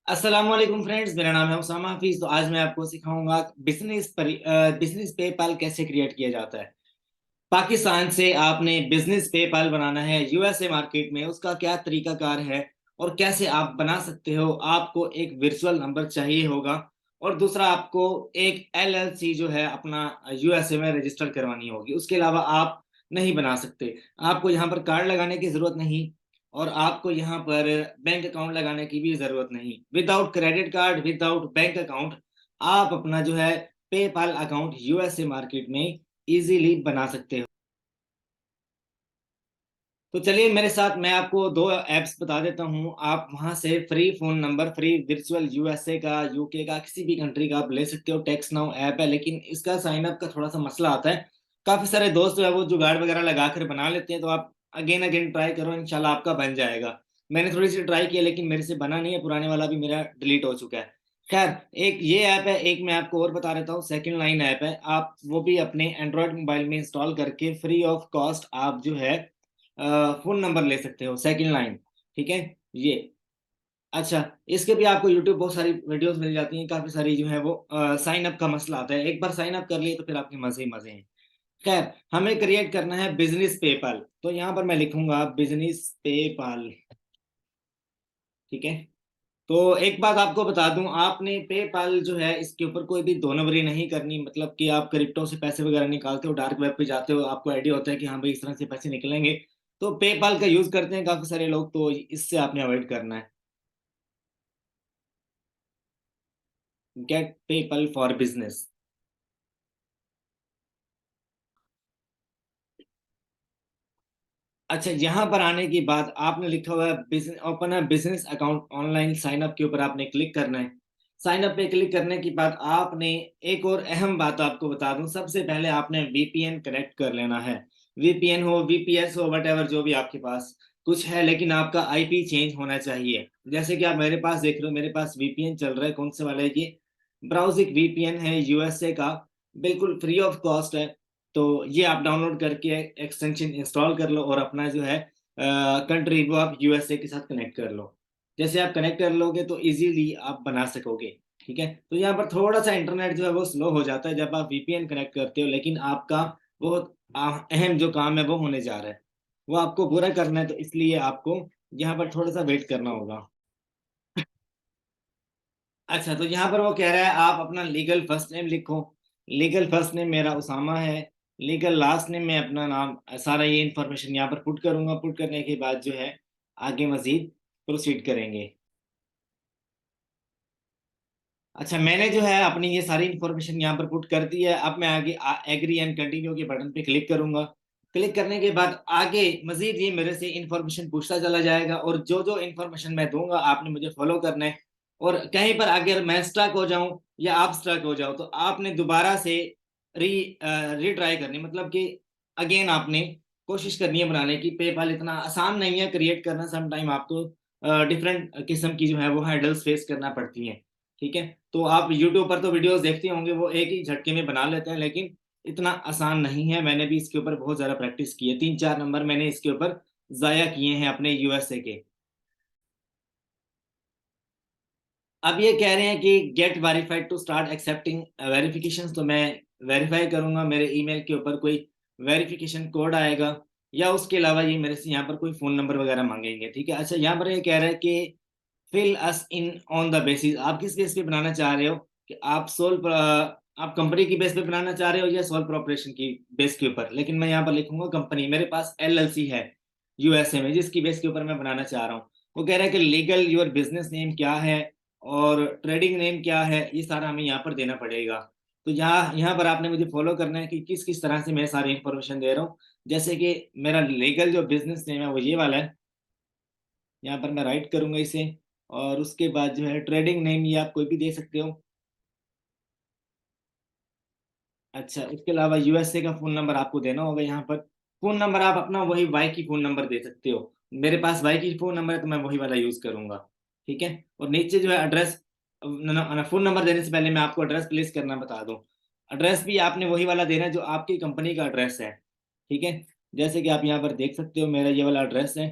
अस्सलाम वालेकुम फ्रेंड्स, मेरा नाम है उसामा हाफिज। तो आज मैं आपको सिखाऊंगा बिजनेस पेपाल कैसे क्रिएट किया जाता है। पाकिस्तान से आपने बिजनेस पेपाल बनाना है यूएसए मार्केट में, उसका क्या तरीकाकार है और कैसे आप बना सकते हो। आपको एक वर्चुअल नंबर चाहिए होगा और दूसरा आपको एक एलएलसी जो है अपना यूएसए में रजिस्टर करवानी होगी। उसके अलावा आप नहीं बना सकते। आपको यहाँ पर कार्ड लगाने की जरूरत नहीं और आपको यहाँ पर बैंक अकाउंट लगाने की भी जरूरत नहीं। Without credit card, without bank account आप अपना जो है पेपाल अकाउंट यूएसए मार्केट में इजीली बना सकते हो। तो चलिए मेरे साथ, मैं आपको दो ऐप्स बता देता हूं। आप वहां से free phone number, free virtual USA का, यूके का, किसी भी कंट्री का आप ले सकते हो। टेक्स्ट नाउ ऐप है, लेकिन इसका साइन अप का थोड़ा सा मसला आता है। काफी सारे दोस्त जो है वो जुगाड़ वगैरह लगा कर बना लेते हैं, तो आप अगेन अगेन ट्राई करो, इंशाल्लाह आपका बन जाएगा। मैंने थोड़ी सी ट्राई किया लेकिन मेरे से बना नहीं है, पुराने वाला भी मेरा डिलीट हो चुका है। खैर, एक ये ऐप है, एक मैं आपको और बता देता हूँ, सेकंड लाइन ऐप है। आप वो भी अपने एंड्रॉयड मोबाइल में इंस्टॉल करके फ्री ऑफ कॉस्ट आप जो है फोन नंबर ले सकते हो, सेकंड लाइन। ठीक है ये। अच्छा, इसके भी आपको यूट्यूब बहुत सारी वीडियोस मिल जाती हैं। काफी सारी जो है वो साइन अप का मसला आता है। एक बार साइन अप कर लिए तो फिर आपके मजे ही मजे हैं। खैर, हमें क्रिएट करना है बिजनेस पेपाल। तो यहाँ पर मैं लिखूंगा बिजनेस पेपाल। ठीक है। तो एक बात आपको बता दूं, आपने पेपाल जो है इसके ऊपर कोई भी दो नंबरी नहीं करनी। मतलब कि आप क्रिप्टो से पैसे वगैरह निकालते हो, डार्क वेब पे जाते हो, आपको आइडिया होता है कि हाँ भाई इस तरह से पैसे निकलेंगे, तो पेपाल का यूज करते हैं काफी सारे लोग, तो इससे आपने अवॉइड करना है। Get PayPal for business. अच्छा, यहाँ पर आने के बाद आपने लिखा हुआ है बिजनेस, ओपन है business account online sign up के ऊपर आपने क्लिक करना है। साइन अप पे क्लिक करने के बाद आपने, एक और अहम बात आपको बता दूं, सबसे पहले आपने वीपीएन कनेक्ट कर लेना है। वीपीएन हो, वीपीएस हो, वट एवर जो भी आपके पास कुछ है, लेकिन आपका आईपी चेंज होना चाहिए। जैसे कि आप मेरे पास देख रहे हो, मेरे पास वीपीएन चल रहा है। कौन से वाला है ये? ब्राउजिक वीपीएन है, यूएसए का, बिल्कुल फ्री ऑफ कॉस्ट है। तो ये आप डाउनलोड करके एक्सटेंशन इंस्टॉल कर लो और अपना जो है कंट्री वो आप यूएसए के साथ कनेक्ट कर लो। जैसे आप कनेक्ट कर लोगे तो इजीली आप बना सकोगे। ठीक है। तो यहाँ पर थोड़ा सा इंटरनेट जो है वो स्लो हो जाता है जब आप वीपीएन कनेक्ट करते हो, लेकिन आपका बहुत अहम जो काम है वो होने जा रहा है, वो आपको पूरा करना है। तो इसलिए आपको यहाँ पर थोड़ा सा वेट करना होगा। अच्छा, तो यहाँ पर वो कह रहा है आप अपना लीगल फर्स्ट नेम लिखो। लीगल फर्स्ट नेम मेरा उसामा है। लीगल लास्ट नेम में अपना नाम, सारा ये इन्फॉर्मेशन यहाँ पर पुट करूंगा। पुट करने के बाद जो है आगे मजीद प्रोसीड करेंगे। अच्छा, मैंने जो है अपनी ये सारी इन्फॉर्मेशन यहाँ पर पुट कर दी है। अब मैं आगे एग्री एंड कंटिन्यू के बटन पे क्लिक करूंगा। क्लिक करने के बाद आगे मजीद ये मेरे से इन्फॉर्मेशन पूछता चला जाएगा, और जो जो इन्फॉर्मेशन मैं दूंगा आपने मुझे फॉलो करना है। और कहीं पर अगर मैं स्ट्रक हो जाऊं या आप स्ट्रक हो जाओ तो आपने दोबारा से री रीट्राई करनी, मतलब कि अगेन आपने कोशिश करनी है बनाने की। पेपाल इतना आसान नहीं है क्रिएट करना, सम टाइम आपको डिफरेंट किस्म की जो है वो हैंडल्स फेस करना पड़ती हैं। ठीक है। तो आप यूट्यूब पर तो वीडियोस देखते होंगे, वो एक ही झटके में बना लेते हैं, लेकिन इतना आसान नहीं है। मैंने भी इसके ऊपर बहुत ज्यादा प्रैक्टिस की है। 3-4 नंबर मैंने इसके ऊपर जाया किए हैं अपने यूएसए के। अब ये कह रहे हैं कि get verified to start accepting verification. तो मैं वेरीफाई करूंगा, मेरे ईमेल के ऊपर कोई वेरिफिकेशन कोड आएगा, या उसके अलावा ये मेरे से यहाँ पर कोई फोन नंबर वगैरह मांगेंगे। ठीक है। अच्छा, यहाँ पर ये कह रहा है कि fill us in on the basis. आप किस बेस पे बनाना चाह रहे हो, कि आप आप कंपनी की बेस पे बनाना चाह रहे हो या सोल प्रोपरेशन की बेस के ऊपर? लेकिन मैं यहाँ पर लिखूंगा कंपनी। मेरे पास एलएलसी है यूएसए में, जिसकी बेस के ऊपर मैं बनाना चाह रहा हूँ। वो कह रहा है कि लीगल योर बिजनेस नेम क्या है और ट्रेडिंग नेम क्या है, ये सारा हमें यहाँ पर देना पड़ेगा। तो यहाँ यहाँ पर आपने मुझे फॉलो करना है कि किस किस तरह से मैं सारी इंफॉर्मेशन दे रहा हूँ। जैसे कि मेरा लीगल जो बिजनेस नेम है वो ये वाला है। यहाँ पर मैं राइट करूंगा इसे, और उसके बाद जो है ट्रेडिंग नेम ये आप कोई भी दे सकते हो। अच्छा, इसके अलावा यूएसए का फोन नंबर आपको देना होगा। यहाँ पर फोन नंबर आप अपना वही वाई की फोन नंबर दे सकते हो। मेरे पास वाई की फोन नंबर है तो मैं वही वाला यूज करूंगा। ठीक है। और नीचे जो है एड्रेस, फोन नंबर देने से पहले मैं आपको एड्रेस प्लेस करना बता दूं। एड्रेस भी आपने वही वाला देना है जो आपकी कंपनी का एड्रेस है। ठीक है। जैसे कि आप यहाँ पर देख सकते हो, मेरा ये वाला एड्रेस है।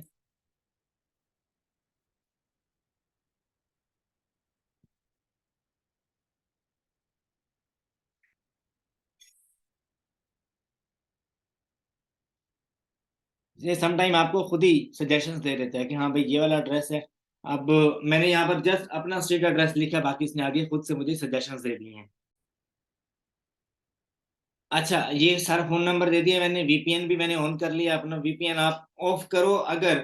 ये सम टाइम आपको खुद ही सजेशंस दे देता है कि हाँ भाई ये वाला एड्रेस है। अब मैंने यहाँ पर जस्ट अपना स्ट्रीट एड्रेस लिखा, बाकी इसने आगे खुद से मुझे सजेशंस दे दिए हैं। अच्छा, ये सारा फ़ोन नंबर दे दिया मैंने, वीपीएन भी मैंने ऑन कर लिया अपना। वीपीएन आप ऑफ करो अगर,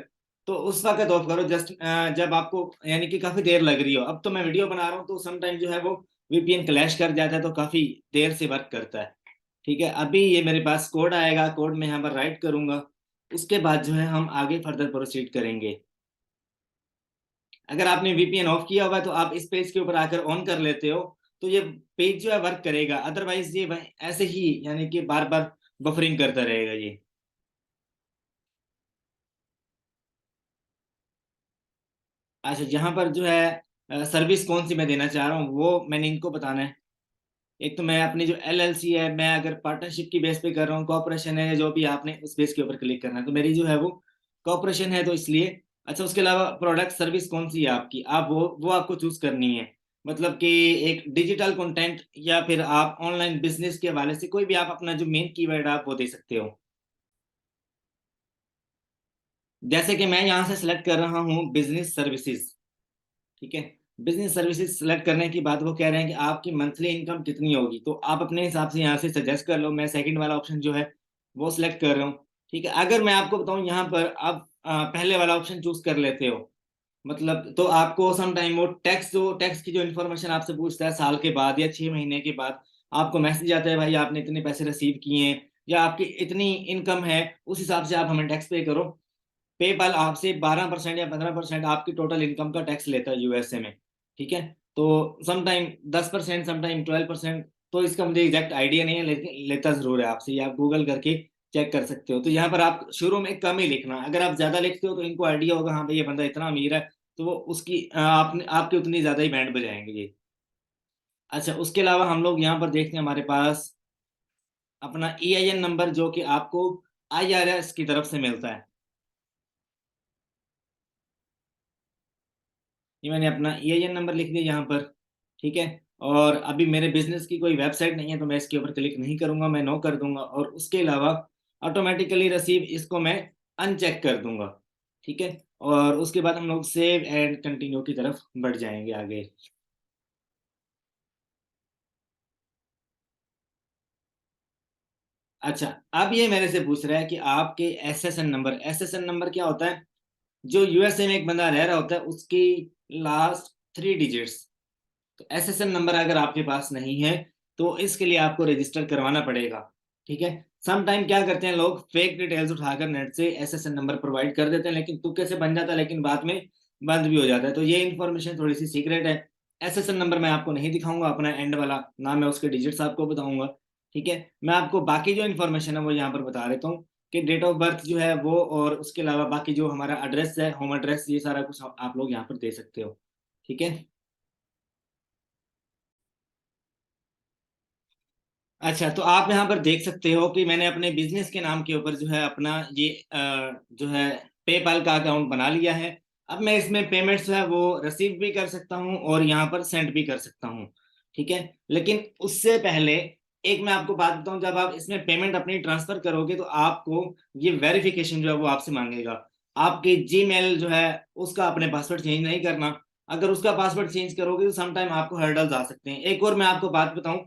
तो उस वक़्त ऑफ करो जस्ट जब आपको यानी कि काफ़ी देर लग रही हो। अब तो मैं वीडियो बना रहा हूँ तो सम टाइम जो है वो वीपीएन क्लैश कर जाता है, तो काफ़ी देर से वर्क करता है। ठीक है, अभी ये मेरे पास कोड आएगा, कोड मैं यहाँ पर राइट करूँगा, उसके बाद जो है हम आगे फर्दर प्रोसीड करेंगे। अगर आपने वीपीएन ऑफ किया होगा तो आप इस पेज के ऊपर आकर ऑन कर लेते हो, तो ये पेज जो है वर्क करेगा, अदरवाइज़ ये ऐसे ही यानी कि बार-बार बफरिंग करता रहेगा ये। अच्छा, यहाँ पर जो है सर्विस कौन-सी मैं देना चाह रहा हूँ, वो मैंने इनको बताना है। एक तो मैं अपनी जो एलएलसी है, मैं अगर पार्टनरशिप की बेस पे कर रहा हूँ, कॉर्पोरेशन है, जो भी आपने उस बेस के ऊपर क्लिक करना है। तो मेरी जो है वो कॉर्पोरेशन है, तो इसलिए। अच्छा, उसके अलावा प्रोडक्ट सर्विस कौन-सी है आपकी, आप वो आपको चूज़ करनी है। मतलब कि एक डिजिटल कंटेंट या फिर आप ऑनलाइन बिज़नेस के हवाले से कोई भी आप अपना जो मेन कीवर्ड है, आप वो दे सकते हो। जैसे कि मैं यहाँ से सेलेक्ट कर रहा हूँ बिज़नेस सर्विसेज़। ठीक है? बिज़नेस सर्विसेज़ सेलेक्ट करने के बाद वो कह रहे हैं कि आपकी मंथली इनकम कितनी होगी? तो आप अपने हिसाब से यहाँ से सजेस्ट कर लो। मैं सेकंड वाला ऑप्शन जो है, वो सिलेक्ट कर रहा हूँ। ठीक है? अगर मैं आपको बताऊँ यहाँ पर आप पहले वाला ऑप्शन चूज़ कर लेते हो, मतलब तो आपको सम टाइम वो टैक्स की जो इन्फॉर्मेशन आपसे पूछता है साल के बाद या 6 महीने के बाद, आपको मैसेज आता है भाई आपने इतने पैसे रिसीव किए हैं या आपकी इतनी इनकम है, उस हिसाब से आप हमें टैक्स पे करो। पेपैल आपसे 12% या 15% आपकी टोटल इनकम का टैक्स लेता है यूएसए में, ठीक है? तो सम टाइम 10%, सम टाइम 12%, तो इसका मुझे एग्ज़ैक्ट आइडिया नहीं है, लेकिन लेता ज़रूर है आपसे, ये आप गूगल करके चेक कर सकते हो। तो यहाँ पर आप शुरू में कम ही लिखना, अगर आप ज़्यादा लिखते हो तो इनको आइडिया होगा हाँ, भई ये बंदा इतना अमीर है, तो वो उसकी आपने आपकी उतनी ज़्यादा ही बैंड बजाएँगे ये। अच्छा, उसके अलावा हम लोग यहाँ पर देखते हैं हमारे पास अपना ईआईएन नंबर जो कि आपको आईआरएस की तरफ से मिलता है। ये मैंने अपना ईआईएन नंबर लिख दिया यहाँ पर, ठीक है? और अभी मेरे बिज़नेस की कोई वेबसाइट नहीं है, तो मैं इसके ऊपर क्लिक नहीं करूँगा, मैं नो कर दूँगा और उसके अलावा ऑटोमैटिकली रिसीव इसको मैं अनचेक कर दूँगा, ठीक है? और उसके बाद हम लोग सेव एंड कंटिन्यू की तरफ बढ़ जाएँगे आगे। अच्छा, अब ये मेरे से पूछ रहा है कि आपके एसएसएन नंबर क्या होता है? जो यूएसए में एक बंदा रह रहा होता है, उसकी लास्ट 3 डिजिट्स। तो एसएसएन नंबर अगर आपके पास नहीं है, तो इसके लिए आपको रजिस्टर करवाना पड़ेगा, ठीक है? सम टाइम क्या करते हैं लोग फेक डिटेल्स उठाकर नेट से एसएसएन नंबर प्रोवाइड कर देते हैं, लेकिन तुक्के से बन जाता है, लेकिन बाद में बंद भी हो जाता है। तो ये इन्फॉर्मेशन थोड़ी-सी सीक्रेट है। एसएसएन नंबर मैं आपको नहीं दिखाऊँगा अपना एंड वाला, ना मैं उसके डिजिट्स आपको बताऊँगा, ठीक है? मैं आपको बाकी जो इन्फॉर्मेशन है वो यहाँ पर बता देता हूँ कि डेट ऑफ बर्थ जो है वो और उसके अलावा बाकी जो हमारा एड्रेस है, होम एड्रेस, ये सारा कुछ आप लोग यहाँ पर दे सकते हो, ठीक है? अच्छा, तो आप यहाँ पर देख सकते हो कि मैंने अपने बिज़नेस के नाम के ऊपर जो है अपना ये जो है पेपैल का अकाउंट बना लिया है। अब मैं इसमें पेमेंट्स जो है वो रिसीव भी कर सकता हूँ और यहाँ पर सेंड भी कर सकता हूँ, ठीक है? लेकिन उससे पहले एक मैं आपको बात बताऊँ, जब आप इसमें पेमेंट अपनी ट्रांसफ़र करोगे तो आपको ये वेरिफ़िकेशन जो है वो आपसे माँगेगा। आपके जीमेल जो है उसका आपने पासवर्ड चेंज नहीं करना। अगर उसका पासवर्ड चेंज करोगे तो सम टाइम आपको हर्डल्स आ सकते हैं। एक और मैं आपको बात बताऊँ,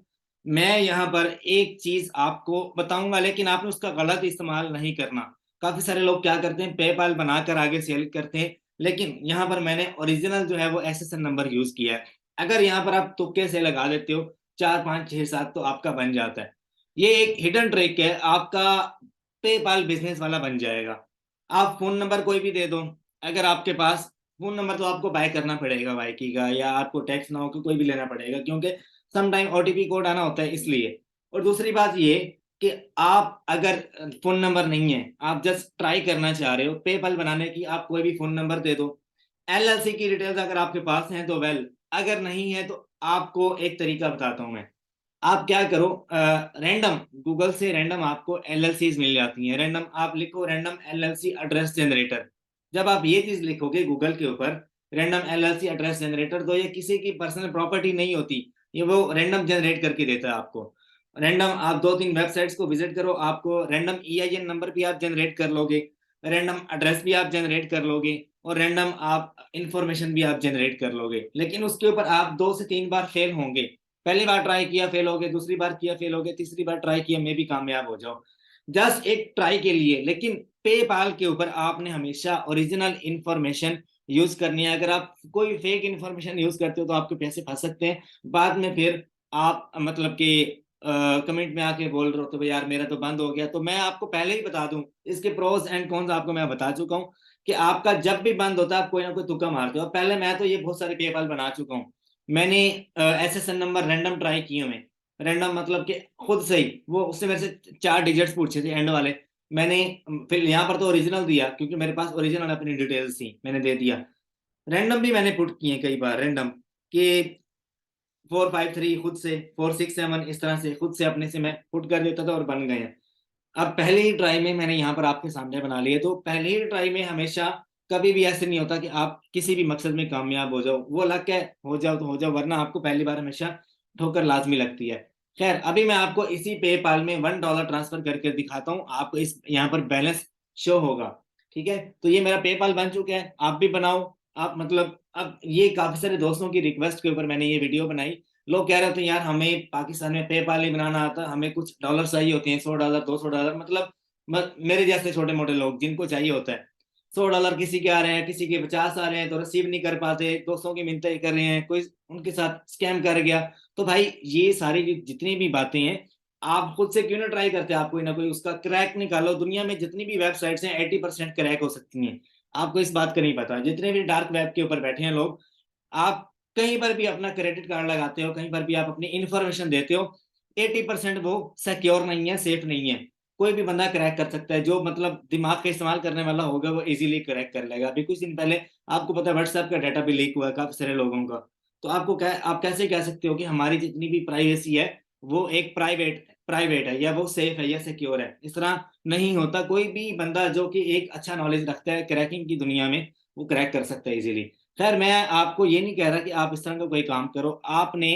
मैं यहाँ पर एक चीज़ आपको बताऊँगा, लेकिन आपने उसका गलत इस्तेमाल नहीं करना। काफ़ी सारे लोग क्या करते हैं पेपैल बनाकर आगे सेल करते हैं, लेकिन यहाँ पर मैंने ओरिजिनल जो है वो एसएसएन नंबर यूज़ किया है। अगर यहाँ पर आप तुक्के से लगा देते हो 4, 5, 6, 7 तो आपका बन जाता है। ये एक हिडन ट्रिक है, आपका पेपैल बिज़नेस वाला बन जाएगा। आप फ़ोन नंबर कोई भी दे दो, अगर आपके पास फ़ोन नंबर तो आपको बाय करना पड़ेगा वाईकी का, या आपको टैक्स नाउ का कोई भी लेना पड़ेगा, क्योंकि सम टाइम ओटीपी कोड आना होता है इसलिए। और दूसरी बात ये कि आप अगर फ़ोन नंबर नहीं है, आप जस्ट ट्राई करना चाह रहे हो पेपैल बनाने की, आप कोई भी फ़ोन नंबर दे दो। एलएलसी की डिटेल्स अगर आपके पास हैं तो वेल, अगर नहीं है तो आपको एक तरीका बताता हूँ मैं। आप क्या करो रैंडम गूगल से रैंडम आपको एलएलसीज़ मिल जाती हैं। रैंडम आप लिखो रैंडम एलएलसी एड्रेस जनरेटर। जब आप ये चीज़ लिखोगे गूगल के ऊपर रैंडम एलएलसी एड्रेस जनरेटर, तो ये किसी की पर्सनल प्रॉपर्टी नहीं होती। ये वो रैंडम जनरेट करके देता है आपको। रैंडम आप 2-3 वेबसाइट्स को विज़िट करो, आपको रैंडम ईआईएन नंबर भी आप जनरेट कर लोगे। रैंडम एड्रेस भी आप जनरेट कर लोगे और रैंडम आप इंफॉर्मेशन भी आप जनरेट कर लोगे, लेकिन उसके ऊपर आप 2 से 3 बार फेल होंगे। पहली बार ट्राई किया फेल हो गए, दूसरी बार किया फेल हो गए, तीसरी बार ट्राई किया मे भी कामयाब हो जाओ, जस्ट एक ट्राई के लिए। लेकिन पेपाल के ऊपर आपने हमेशा ओरिजिनल इंफॉर्मेशन यूज करनी है। अगर आप कोई फेक इंफॉर्मेशन यूज करते हो तो आपके पैसे फंस सकते हैं बाद में। फिर आप मतलब कि कमेंट में आके बोल रहे हो तो यार मेरा तो बंद हो गया। तो मैं आपको पहले ही बता दूं, इसके प्रोज एंड कॉन्स आपको मैं बता चुका हूं कि आपका जब भी बंद होता है आप कोई ना कोई तुक्का मारते हो। पहले मैं तो ये बहुत सारे पेपाल बना चुका हूँ। मैंने एसएसएन नंबर रैंडम ट्राई किए मैं, रैंडम मतलब कि खुद से ही, वो उससे मेरे से 4 डिजिट्स पूछे थे एंड वाले। मैंने फिर यहाँ पर तो ओरिजिनल दिया क्योंकि मेरे पास ओरिजिनल अपनी डिटेल्स थी, मैंने दे दिया। रैंडम भी मैंने पुट किए कई बार, रैंडम कि 453 खुद से, 467 इस तरह से खुद से अपने से मैं पुट कर देता था और बन गए हैं। अब पहले ही ट्राई में मैंने यहाँ पर आपके सामने बना लिए, तो पहले ही ट्राई में हमेशा कभी भी ऐसे नहीं होता कि आप किसी भी मकसद में कामयाब हो जाओ। वो लग के हो जाओ तो हो जाओ, वरना आपको पहली बार हमेशा ठोकर लाजमी लगती है। खैर अभी मैं आपको इसी पेपाल में $1 ट्रांसफर करके दिखाता हूँ, आपको इस यहाँ पर बैलेंस शो होगा। ठीक है, तो ये मेरा पेपाल बन चुका है, आप भी बनाओ। आप मतलब अब ये काफी सारे दोस्तों की रिक्वेस्ट के ऊपर मैंने ये वीडियो बनाई। लोग कह रहे थे यार हमें पाकिस्तान में पेपाल नहीं बनाना आता, हमें कुछ डॉलर चाहिए होते हैं, $100 $200, मतलब मेरे जैसे छोटे मोटे लोग जिनको चाहिए होता है $100, किसी के आ रहे हैं, किसी के 50 आ रहे हैं, तो रिसीव नहीं कर पाते, दोस्तों की मिन्नतें कर रहे हैं, कोई उनके साथ स्कैम कर गया। तो भाई ये सारी जितनी भी बातें हैं आप खुद से क्यों ना ट्राई करते, आप कोई ना कोई उसका क्रैक निकालो। दुनिया में जितनी भी वेबसाइट्स हैं 80% क्रैक हो सकती हैं, आपको इस बात का नहीं पता। जितने भी डार्क वेब के ऊपर बैठे हैं लोग, आप कहीं पर भी अपना क्रेडिट कार्ड लगाते हो, कहीं पर भी आप अपनी इंफॉर्मेशन देते हो, 80% वो सिक्योर नहीं है, सेफ नहीं है। कोई भी बंदा क्रैक कर सकता है, जो मतलब दिमाग का इस्तेमाल करने वाला होगा वो इजीली क्रैक कर लेगा। अभी कुछ दिन पहले आपको पता है व्हाट्सएप का डाटा भी लीक हुआ है काफी सारे लोगों का। तो आपको क्या, आप कैसे कह सकते हो कि हमारी जितनी भी प्राइवेसी है वो एक प्राइवेट प्राइवेट है या वो सेफ है या सिक्योर है? इस तरह नहीं होता। कोई भी बंदा जो कि एक अच्छा नॉलेज रखता है क्रैकिंग की दुनिया में, वो क्रैक कर सकता है इजीली। खैर मैं आपको ये नहीं कह रहा कि आप इस तरह का कोई काम करो, आपने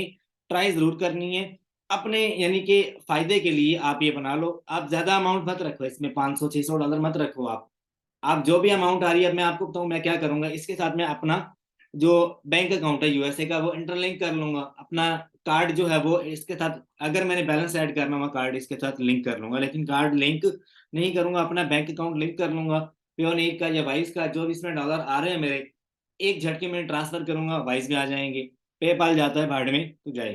ट्राई जरूर करनी है अपने यानी कि फायदे के लिए। आप ये बना लो, आप ज्यादा अमाउंट मत रखो इसमें, $500 $600 मत रखो। आप जो भी अमाउंट आ रही है, अब मैं आपको बताऊं मैं क्या करूंगा इसके साथ। मैं अपना जो बैंक अकाउंट है यूएसए का वो इंटरलिंक कर लूंगा, अपना कार्ड जो है वो इसके साथ, अगर मैंने बैलेंस ऐड करना हुआ कार्ड इसके साथ लिंक कर लूंगा। लेकिन कार्ड लिंक नहीं करूंगा, अपना बैंक अकाउंट लिंक कर लूंगा। पेयोनीर का या वाइस का जो भी इसमें डॉलर आ रहे हैं मेरे, एक झटके में ट्रांसफर करूंगा, वाइस में आ जाएंगे। पेपाल जाता है भाड़ में तो जाए,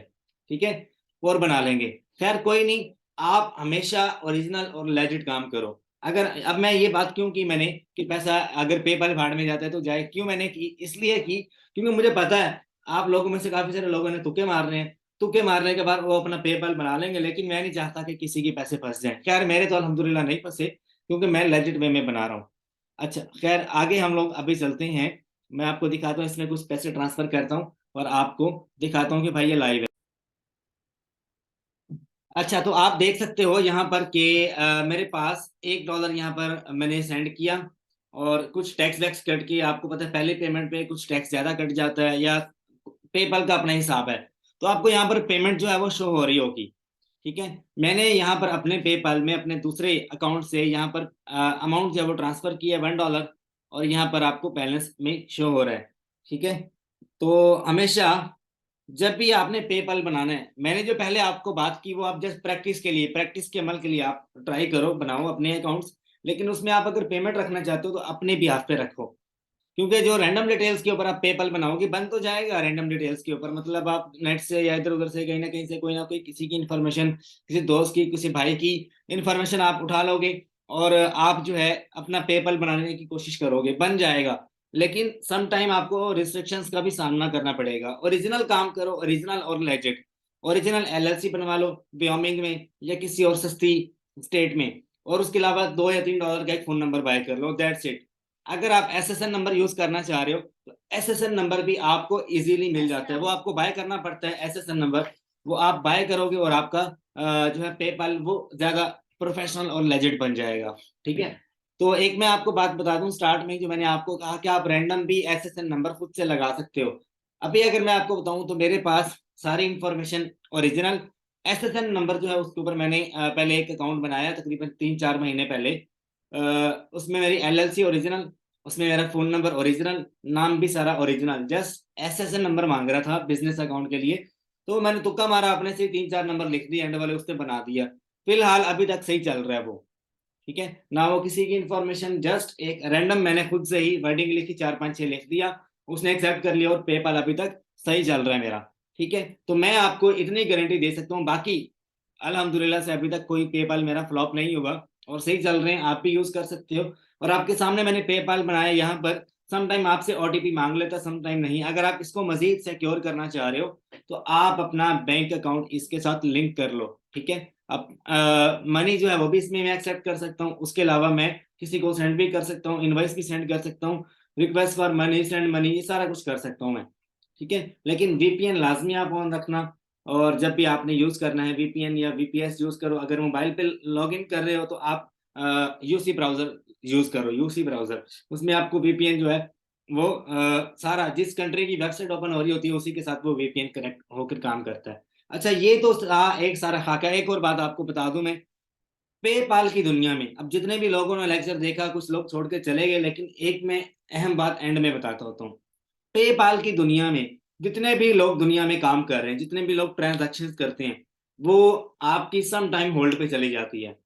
ठीक है, और बना लेंगे। खैर कोई नहीं, आप हमेशा ओरिजिनल और लेजिट काम करो। अगर अब मैं ये बात क्यों की मैंने कि पैसा अगर पेपाल भाड़ में जाता है तो जाए, क्यों मैंने की, इसलिए की क्योंकि मुझे पता है आप लोगों में से काफी सारे लोगों ने तुक्के मार रहे हैं। तुक्के मारने के बाद वो अपना पेपाल बना लेंगे, लेकिन मैं नहीं चाहता कि किसी के पैसे फंस जाएं। खैर मेरे तो अल्हम्दुलिल्लाह नहीं फंसे क्योंकि मैं लेजिट वे में बना रहा हूँ। अच्छा खैर आगे हम लोग अभी चलते हैं, मैं आपको दिखाता हूँ इसमें कुछ पैसे ट्रांसफर करता हूँ और आपको दिखाता हूँ कि भाई ये लाइव है। अच्छा तो आप देख सकते हो यहाँ पर कि मेरे पास $1 यहाँ पर मैंने सेंड किया, और कुछ टैक्स वैक्स कट के, आपको पता है पहले पेमेंट पे कुछ टैक्स ज्यादा कट जाता है, या पेपल का अपना हिसाब है, तो आपको यहाँ पर पेमेंट जो है वो शो हो रही होगी। ठीक है, मैंने यहाँ पर अपने पेपल में अपने दूसरे अकाउंट से यहाँ पर अमाउंट जो है वो ट्रांसफर किया है $1, और यहाँ पर आपको बैलेंस में शो हो रहा है। ठीक है, तो हमेशा जब भी आपने पेपल बनाना है, मैंने जो पहले आपको बात की वो आप जस्ट प्रैक्टिस के लिए, प्रैक्टिस के अमल के लिए आप ट्राई करो, बनाओ अपने अकाउंट्स। लेकिन उसमें आप अगर पेमेंट रखना चाहते हो तो अपने भी हाथ पे रखो, क्योंकि जो रैंडम डिटेल्स के ऊपर आप पेपल बनाओगे बन तो जाएगा रैंडम डिटेल्स के ऊपर, मतलब आप नेट से या इधर उधर से कहीं ना कहीं से कोई ना कोई किसी की इंफॉर्मेशन, किसी दोस्त की, किसी भाई की इंफॉर्मेशन आप उठा लोगे और आप जो है अपना पेपल बनाने की कोशिश करोगे, बन जाएगा। लेकिन सम टाइम आपको रिस्ट्रिक्शंस का भी सामना करना पड़ेगा। ओरिजिनल काम करो, ओरिजिनल और लेजिट। ओरिजिनल एलएलसी बनवा लो व्योमिंग में या किसी और सस्ती स्टेट में, और उसके अलावा $2 या $3 का एक फोन नंबर बाय कर लो, दैट्स इट। अगर आप एसएसएन नंबर यूज करना चाह रहे हो तो एसएसएन नंबर भी आपको इजीली मिल जाता है, वो आपको बाय करना पड़ता है एसएसएन नंबर। वो आप बाय करोगे और आपका जो है पेपाल वो ज्यादा प्रोफेशनल और लेजिट बन जाएगा। ठीक है, तो एक मैं आपको बात बता दूं स्टार्ट में, जो मैंने आपको कहा कि आप रैंडम भी एसएसएन नंबर खुद से लगा सकते हो। अभी अगर मैं आपको बताऊं तो मेरे पास सारी इंफॉर्मेशन ओरिजिनल एसएसएन नंबर जो है उसके ऊपर मैंने पहले एक अकाउंट बनाया तकरीबन 3-4 महीने पहले। उसमें मेरी LLC ओरिजिनल, उसमें मेरा फ़ोन नंबर ओरिजिनल, नाम भी सारा ओरिजिनल, जस्ट SSN नंबर मांग रहा था बिजनेस अकाउंट के लिए। तो मैंने तुक्का मारा, अपने से 3-4 नंबर लिख दिए एंड वाले, उसने बना दिया। फिलहाल अभी तक सही चल रहा है वो। ठीक है ना, वो किसी की इन्फॉर्मेशन, जस्ट एक रैंडम मैंने खुद से ही वर्डिंग लिखी, 4-5-6 लिख दिया, उसने एक्सेप्ट कर लिया और पेपाल अभी तक सही चल रहा है मेरा। ठीक है, तो मैं आपको इतनी गारंटी दे सकता हूँ, बाकी अल्हम्दुलिल्लाह से अभी तक कोई पेपाल मेरा फ्लॉप नहीं हुआ और सही चल रहे हैं, आप भी यूज कर सकते हो। और आपके सामने मैंने पेपाल बनाया, यहाँ पर सम टाइम आपसे OTP मांग लेता, सम टाइम नहीं। अगर आप इसको मजीद सिक्योर करना चाह रहे हो तो आप अपना बैंक अकाउंट इसके साथ लिंक कर लो। ठीक है, अब मनी जो है वो भी इसमें मैं एक्सेप्ट कर सकता हूँ, उसके अलावा मैं किसी को सेंड भी कर सकता हूँ, इनवॉइस भी सेंड कर सकता हूँ, request for money, send money, ये सारा कुछ कर सकता हूँ मैं। ठीक है, लेकिन VPN लाजमी आप ऑन रखना। और जब भी आपने यूज करना है VPN या VPS यूज करो। अगर मोबाइल पे लॉगिन कर रहे हो तो आप यूसी ब्राउजर यूज करो, यूसी ब्राउजर। उसमें आपको VPN जो है वो सारा जिस कंट्री की वेबसाइट ओपन हो रही होती है उसी के साथ वो VPN कनेक्ट होकर काम करता है। अच्छा, ये तो एक सारा खाका। एक और बात आपको बता दूं मैं, पेपाल की दुनिया में अब जितने भी लोगों ने लेक्चर देखा, कुछ लोग छोड़ के चले गए, लेकिन एक मैं अहम बात एंड में बताता होता हूँ। पेपाल की दुनिया में जितने भी लोग दुनिया में काम कर रहे हैं, जितने भी लोग ट्रांजैक्शन करते हैं, वो आपकी सम टाइम होल्ड पे चली जाती है।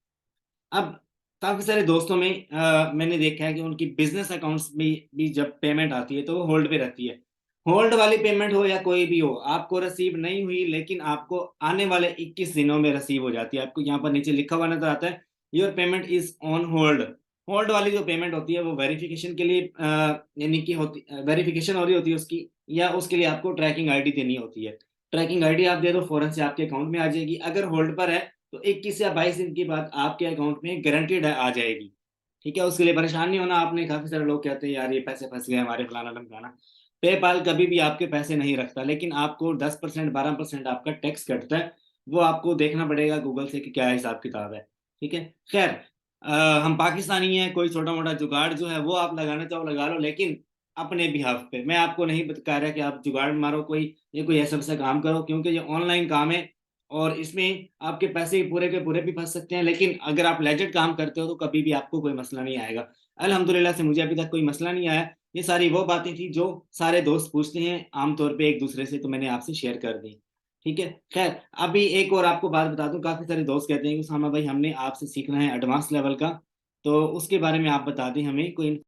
अब काफी सारे दोस्तों में मैंने देखा है कि उनकी बिजनेस अकाउंट्स में भी जब पेमेंट आती है तो वो होल्ड पे रहती है। होल्ड वाली पेमेंट हो या कोई भी हो, आपको रिसीव नहीं हुई, लेकिन आपको आने वाले 21 दिनों में रिसीव हो जाती है। आपको यहाँ पर नीचे लिखा हुआ नजर आता है, your payment is on hold. Hold वाली जो पेमेंट होती है वो वेरिफिकेशन के लिए यानी कि होती वेरिफिकेशन हो रही होती है उसकी, या उसके लिए आपको ट्रैकिंग आईडी देनी होती है। ट्रैकिंग आईडी आप दे दो, फौरन से आपके अकाउंट में आ जाएगी। अगर होल्ड पर है तो 21 या 22 दिन के बाद आपके अकाउंट में गारंटीड आ जाएगी। ठीक है, उसके लिए परेशान नहीं होना आपने। काफी सारे लोग कहते हैं यार ये पैसे फंस गए हमारे, फलाना ढमकाना। पेपाल कभी भी आपके पैसे नहीं रखता, लेकिन आपको 10% 12% आपका टैक्स कटता है। वो आपको देखना पड़ेगा गूगल से कि क्या हिसाब किताब है। ठीक है, खैर, हम पाकिस्तानी हैं, कोई छोटा मोटा जुगाड़ जो है वो आप लगाना चाहो लगा लो, लेकिन अपने बिहाफ पे। मैं आपको नहीं कह रहा कि आप जुगाड़ मारो कोई, ये कोई ऐसा वैसा काम करो, क्योंकि ये ऑनलाइन काम है और इसमें आपके पैसे पूरे के पूरे भी फंस सकते हैं। लेकिन अगर आप लेजिट काम करते हो तो कभी भी आपको कोई मसला नहीं आएगा। अल्हम्दुलिल्लाह से मुझे अभी तक कोई मसला नहीं आया। ये सारी वो बातें थी जो सारे दोस्त पूछते हैं आमतौर पे एक दूसरे से, तो मैंने आपसे शेयर कर दी। ठीक है, खैर, अभी एक और आपको बात बता दूं। काफी सारे दोस्त कहते हैं कि उसामा भाई हमने आपसे सीखना है एडवांस लेवल का, तो उसके बारे में आप बता दें हमें कोई।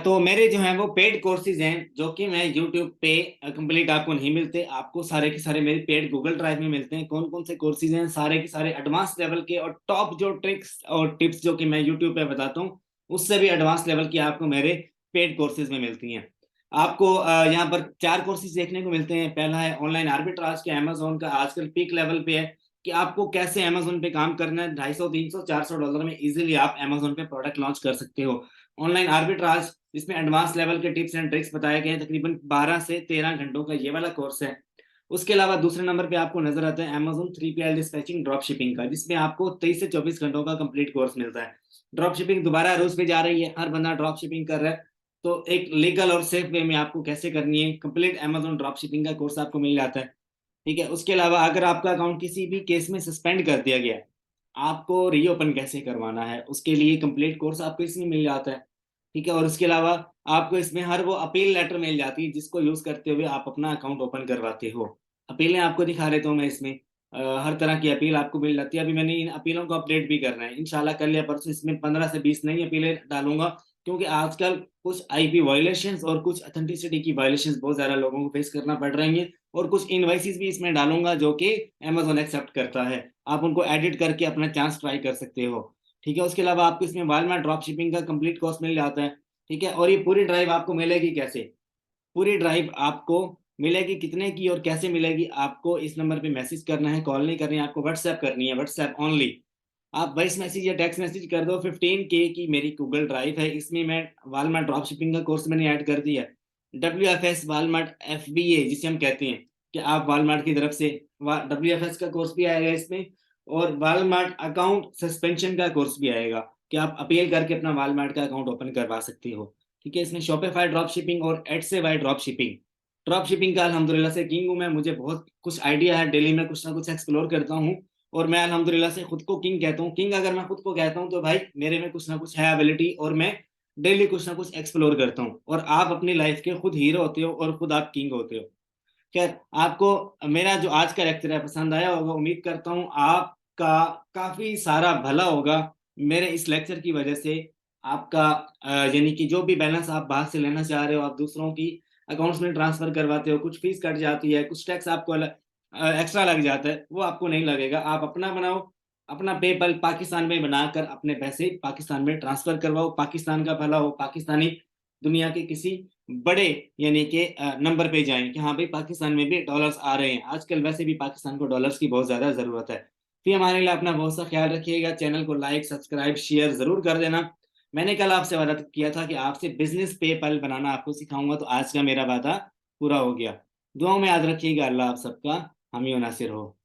तो मेरे जो हैं वो पेड कोर्सेज हैं, जो कि मैं यूट्यूब पे कंप्लीट आपको नहीं मिलते। आपको सारे के सारे मेरे पेड गूगल ड्राइव में मिलते हैं। कौन कौन से कोर्सेज हैं, सारे के सारे एडवांस लेवल के, और टॉप जो ट्रिक्स और टिप्स जो कि मैं यूट्यूब पे बताता हूँ उससे भी एडवांस लेवल की आपको मेरे पेड कोर्सेज में मिलती हैं। आपको यहाँ पर 4 कोर्सेज देखने को मिलते हैं। पहला है ऑनलाइन आर्बिट्राज के, अमेजोन का आजकल पीक लेवल पे है कि आपको कैसे अमेजोन पे काम करना है। 250 300 400 डॉलर में इजीली आप अमेजोन पे प्रोडक्ट लॉन्च कर सकते हो। ऑनलाइन आर्बिट्राज, इसमें एडवांस लेवल के टिप्स एंड ट्रिक्स बताए गए हैं। तकरीबन 12 से 13 घंटों का ये वाला कोर्स है। उसके अलावा दूसरे नंबर पे आपको नजर आता है Amazon 3PL dispatching drop shipping का, जिसमें आपको 23 से 24 घंटों का कंप्लीट कोर्स मिलता है। ड्रॉप शिपिंग दोबारा रूल्स पे जा रही है, हर बंदा ड्रॉप शिपिंग कर रहा है, तो एक लीगल और सेफ वे में आपको कैसे करनी है, कंप्लीट Amazon ड्रॉप शिपिंग का कोर्स आपको मिल जाता है। ठीक है, उसके अलावा अगर आपका अकाउंट किसी भी केस में सस्पेंड कर दिया गया, आपको रीओपन कैसे करवाना है, उसके लिए कंप्लीट कोर्स आपको इसमें मिल जाता है। ठीक है, और उसके अलावा आपको इसमें हर वो अपील लेटर मिल जाती है जिसको यूज करते हुए आप अपना अकाउंट ओपन करवाते हो। अपीलें आपको दिखा देता हूँ मैं इसमें। हर तरह की अपील आपको मिल जाती है। अभी मैंने इन अपीलों को अपडेट भी करना है, इंशाल्लाह कल या परसों इसमें 15 से 20 नई अपीलें डालूंगा। क्योंकि आजकल कुछ IP वायलेशंस और कुछ अथेंटिसिटी की वायलेशंस बहुत ज्यादा लोगों को फेस करना पड़ रही हैं। और कुछ इनवाइसेस भी इसमें डालूंगा जो कि Amazon एक्सेप्ट करता है। आप उनको एडिट करके अपना चांस ट्राई कर सकते हो। ठीक है, उसके अलावा आपको इसमें वालमार्ट ड्रॉप शिपिंग का कंप्लीट कोर्स मिल जाता है। ठीक है, और ये पूरी ड्राइव आपको मिलेगी कैसे? पूरी ड्राइव आपको मिलेगी कितने की और कैसे मिलेगी? आपको इस नंबर पे मैसेज करना है, कॉल नहीं करनी है, आपको व्हाट्सएप करनी है, व्हाट्सएप ओनली। आप वॉइस मैसेज या टेक्स्ट मैसेज कर दो। 15K की मेरी गूगल ड्राइव है, इसमें मैं वालमार्ट ड्रॉप शिपिंग का कोर्स मैंने ऐड कर दिया है। WFS वालमार्ट FBA जिसे हम कहते हैं, कि आप वालमार्ट की तरफ से WFS का कोर्स भी आएगा इसमें, और वालमार्ट अकाउंट सस्पेंशन का कोर्स भी आएगा कि आप अपील करके अपना वालमार्ट का अकाउंट ओपन करवा सकती हो। ठीक है, इसमें शॉपिफाई ड्रॉप शिपिंग और एड से वाई ड्रॉप शिपिंग। ड्रॉप शिपिंग का अल्हम्दुलिल्लाह से किंग हूँ मैं, मुझे बहुत कुछ आइडिया है, डेली में कुछ ना कुछ एक्सप्लोर करता हूँ। और मैं अल्हम्दुलिल्लाह से खुद को किंग कहता हूँ। किंग अगर मैं खुद को कहता हूँ तो भाई मेरे में कुछ ना कुछ है एबिलिटी, और मैं डेली कुछ ना कुछ एक्सप्लोर करता हूँ। और आप अपनी लाइफ के खुद हीरो होते हो और खुद आप किंग होते हो। खैर, आपको मेरा जो आज का लेक्चर है पसंद आया होगा। उम्मीद करता हूँ आपका काफी सारा भला होगा मेरे इस लेक्चर की वजह से। आपका यानी कि जो भी बैलेंस आप बाहर से लेना चाह रहे हो, आप दूसरों की अकाउंट्स में ट्रांसफर करवाते हो, कुछ फीस कट जाती है, कुछ टैक्स आपको एक्स्ट्रा लग जाता है, वो आपको नहीं लगेगा। आप अपना बनाओ, अपना पेपल पाकिस्तान में बनाकर अपने पैसे पाकिस्तान में ट्रांसफर करवाओ। पाकिस्तान का भला हो, पाकिस्तानी दुनिया के किसी बड़े यानी कि नंबर पे जाएं कि हाँ भाई पाकिस्तान में भी डॉलर्स आ रहे हैं। आजकल वैसे भी पाकिस्तान को डॉलर्स की बहुत ज्यादा जरूरत है। फिर हमारे लिए अपना बहुत सा ख्याल रखिएगा। चैनल को लाइक सब्सक्राइब शेयर जरूर कर देना। मैंने कल आपसे वादा किया था कि आपसे बिजनेस पेपल बनाना आपको सिखाऊंगा, तो आज का मेरा वादा पूरा हो गया। दुआओं में याद रखिएगा। अल्लाह आप सबका हामी और नासिर हो।